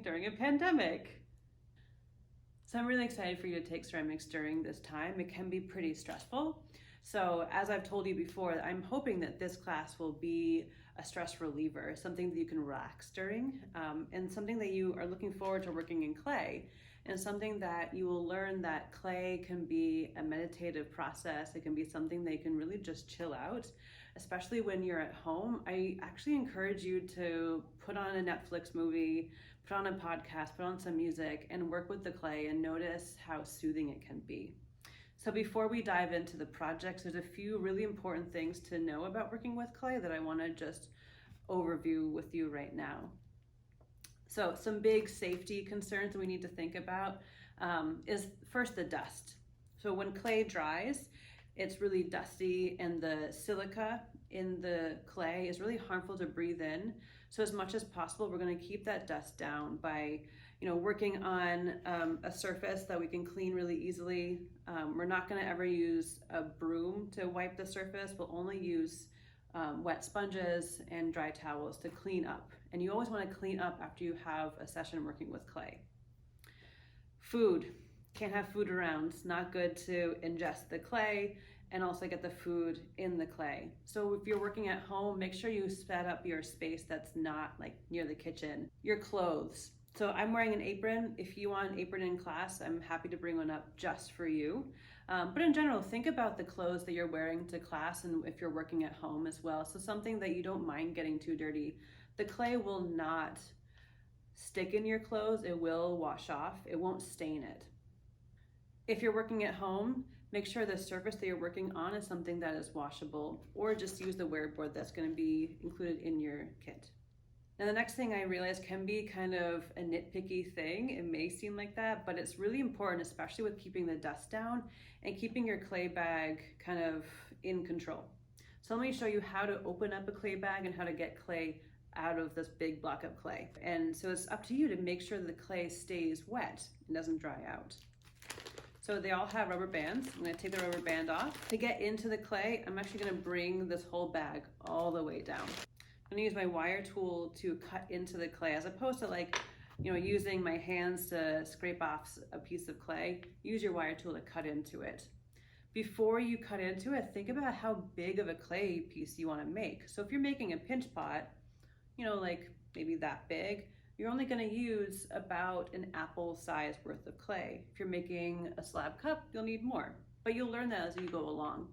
happening during a pandemic. So I'm really excited for you to take ceramics during this time. It can be pretty stressful. So as I've told you before, I'm hoping that this class will be a stress reliever, something that you can relax during, and something that you are looking forward to working in clay, and something that you will learn that clay can be a meditative process. It can be something that you can really just chill out, especially when you're at home. I actually encourage you to put on a Netflix movie, put on a podcast, put on some music, and work with the clay and notice how soothing it can be. So before we dive into the projects, there's a few really important things to know about working with clay that I want to just overview with you right now. So some big safety concerns that we need to think about is first the dust. So when clay dries, it's really dusty, and the silica in the clay is really harmful to breathe in. So as much as possible, we're going to keep that dust down by working on a surface that we can clean really easily. We're not going to ever use a broom to wipe the surface. We'll only use wet sponges and dry towels to clean up. And you always want to clean up after you have a session working with clay. Food. Can't have food around. It's not good to ingest the clay and also get the food in the clay. So if you're working at home, make sure you set up your space that's not like near the kitchen. Your clothes. So I'm wearing an apron. If you want an apron in class, I'm happy to bring one up just for you. But in general, think about the clothes that you're wearing to class and if you're working at home as well. So something that you don't mind getting too dirty. The clay will not stick in your clothes. It will wash off. It won't stain it. If you're working at home, make sure the surface that you're working on is something that is washable, or just use the wear board that's going to be included in your kit. Now the next thing I realized can be kind of a nitpicky thing. It may seem like that, but it's really important, especially with keeping the dust down and keeping your clay bag kind of in control. So let me show you how to open up a clay bag and how to get clay out of this big block of clay. And so it's up to you to make sure the clay stays wet and doesn't dry out. So they all have rubber bands. I'm going to take the rubber band off. To get into the clay, I'm actually going to bring this whole bag all the way down. I'm going to use my wire tool to cut into the clay, as opposed to using my hands to scrape off a piece of clay. Use your wire tool to cut into it. Before you cut into it, think about how big of a clay piece you want to make. So if you're making a pinch pot, like maybe that big, you're only going to use about an apple size worth of clay. If you're making a slab cup, you'll need more, but you'll learn that as you go along.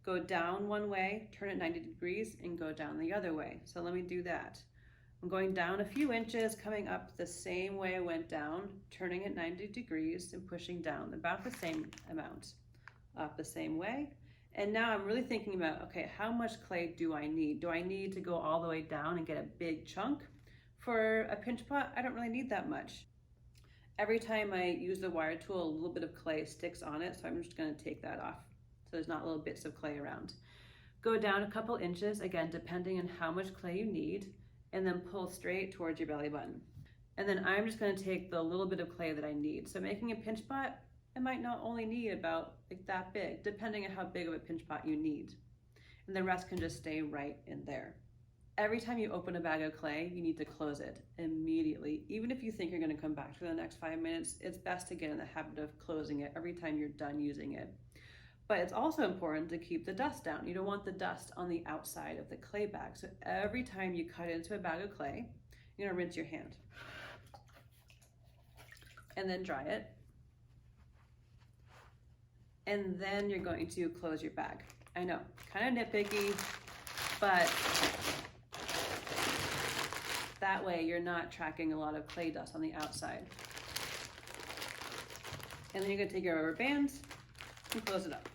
Go down one way, turn it 90 degrees, and go down the other way. So let me do that. I'm going down a few inches, coming up the same way I went down, turning it 90 degrees and pushing down about the same amount. Up the same way. And now I'm really thinking about, okay, how much clay do I need? Do I need to go all the way down and get a big chunk? For a pinch pot, I don't really need that much. Every time I use the wire tool, a little bit of clay sticks on it, so I'm just going to take that off so there's not little bits of clay around. Go down a couple inches, again, depending on how much clay you need, and then pull straight towards your belly button. And then I'm just going to take the little bit of clay that I need. So making a pinch pot, I might not only need about like that big, depending on how big of a pinch pot you need. And the rest can just stay right in there. Every time you open a bag of clay, you need to close it immediately. Even if you think you're going to come back to the next 5 minutes, it's best to get in the habit of closing it every time you're done using it. But it's also important to keep the dust down. You don't want the dust on the outside of the clay bag. So every time you cut into a bag of clay, you're going to rinse your hand and then dry it. And then you're going to close your bag. I know, kind of nitpicky, but that way you're not tracking a lot of clay dust on the outside. And then you're going to take your rubber bands and close it up.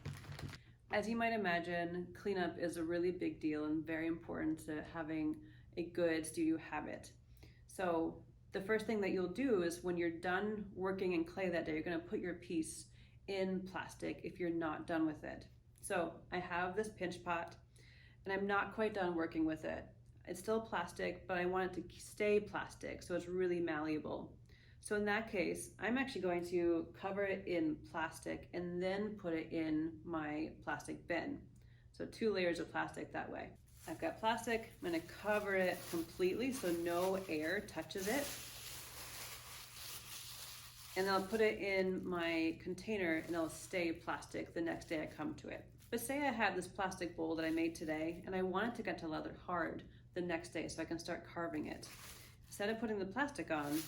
As you might imagine, cleanup is a really big deal and very important to having a good studio habit. So the first thing that you'll do is when you're done working in clay that day, you're going to put your piece in plastic if you're not done with it. So I have this pinch pot and I'm not quite done working with it. It's still plastic, but I want it to stay plastic, so it's really malleable. So in that case, I'm actually going to cover it in plastic and then put it in my plastic bin. So 2 layers of plastic that way. I've got plastic, I'm going to cover it completely so no air touches it. and I'll put it in my container and it'll stay plastic the next day I come to it. But say I have this plastic bowl that I made today and I want it to get to leather hard the next day so I can start carving it. Instead of putting the plastic on,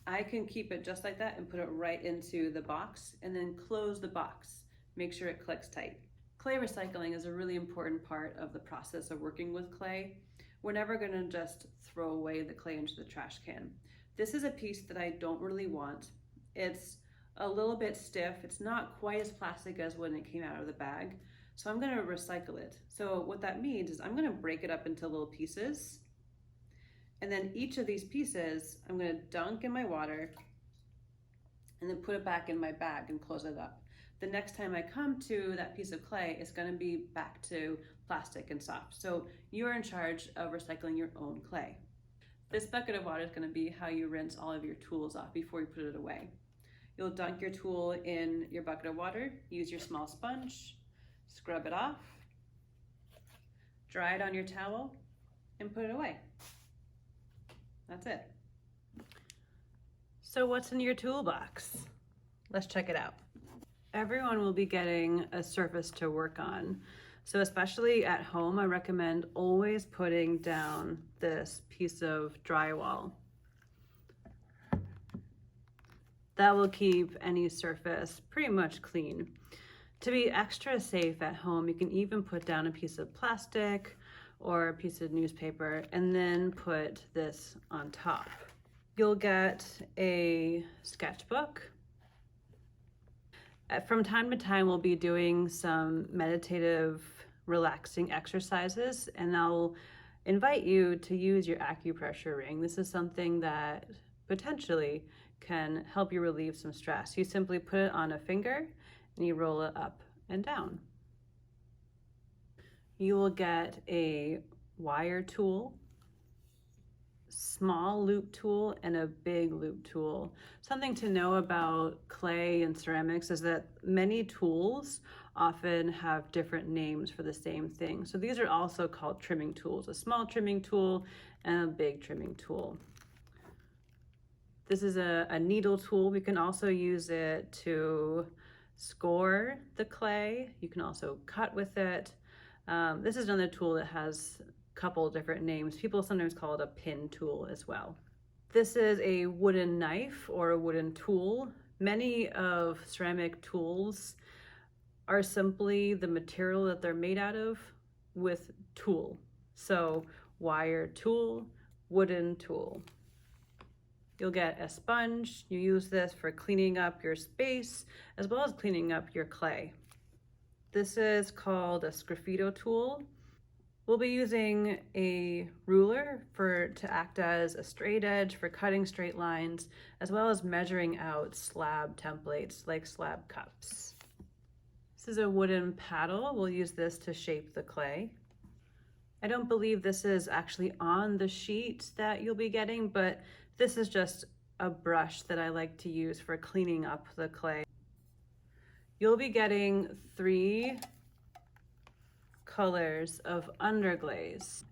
I can keep it just like that and put it right into the box and then close the box. Make sure it clicks tight. Clay recycling is a really important part of the process of working with clay. We're never gonna just throw away the clay into the trash can. This is a piece that I don't really want. It's a little bit stiff. It's not quite as plastic as when it came out of the bag. So I'm gonna recycle it. So what that means is I'm gonna break it up into little pieces. And then each of these pieces, I'm gonna dunk in my water and then put it back in my bag and close it up. The next time I come to that piece of clay, it's gonna be back to plastic and soft. So you're in charge of recycling your own clay. This bucket of water is gonna be how you rinse all of your tools off before you put it away. You'll dunk your tool in your bucket of water, use your small sponge, scrub it off, dry it on your towel, and put it away. That's it. So what's in your toolbox? Let's check it out. Everyone will be getting a surface to work on. So especially at home, I recommend always putting down this piece of drywall. That will keep any surface pretty much clean. To be extra safe at home, you can even put down a piece of plastic or a piece of newspaper and then put this on top. You'll get a sketchbook. From time to time, we'll be doing some meditative, relaxing exercises, and I'll invite you to use your acupressure ring. This is something that potentially can help you relieve some stress. You simply put it on a finger and you roll it up and down. You will get a wire tool, small loop tool, and a big loop tool. Something to know about clay and ceramics is that many tools often have different names for the same thing. So these are also called trimming tools, a small trimming tool and a big trimming tool. This is a needle tool. We can also use it to score the clay. You can also cut with it. This is another tool that has a couple different names. People sometimes call it a pin tool as well. This is a wooden knife or a wooden tool. Many of ceramic tools are simply the material that they're made out of with tool. So wire tool, wooden tool. You'll get a sponge. You use this for cleaning up your space as well as cleaning up your clay. This is called a sgraffito tool. We'll be using a ruler to act as a straight edge for cutting straight lines, as well as measuring out slab templates like slab cups. This is a wooden paddle. We'll use this to shape the clay. I don't believe this is actually on the sheet that you'll be getting, but this is just a brush that I like to use for cleaning up the clay. You'll be getting 3 colors of underglaze.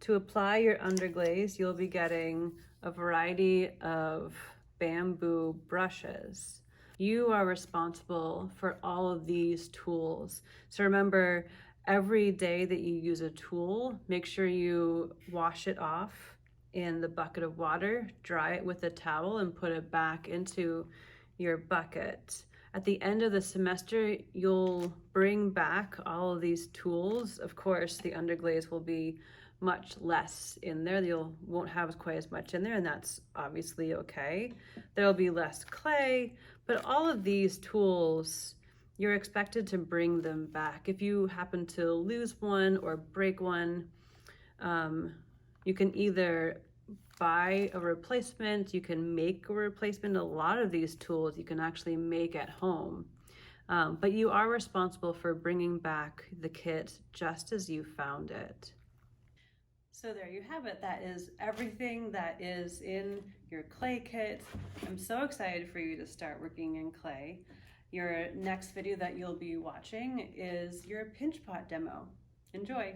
To apply your underglaze, you'll be getting a variety of bamboo brushes. You are responsible for all of these tools. So remember, every day that you use a tool, make sure you wash it off in the bucket of water, dry it with a towel, and put it back into your bucket. At the end of the semester, you'll bring back all of these tools. Of course, the underglaze will be much less in there. You won't have quite as much in there, and that's obviously okay. There'll be less clay, but all of these tools, you're expected to bring them back. If you happen to lose one or break one, you can either buy a replacement, you can make a replacement. A lot of these tools you can actually make at home, but you are responsible for bringing back the kit just as you found it. So there you have it. That is everything that is in your clay kit. I'm so excited for you to start working in clay. Your next video that you'll be watching is your pinch pot demo. Enjoy.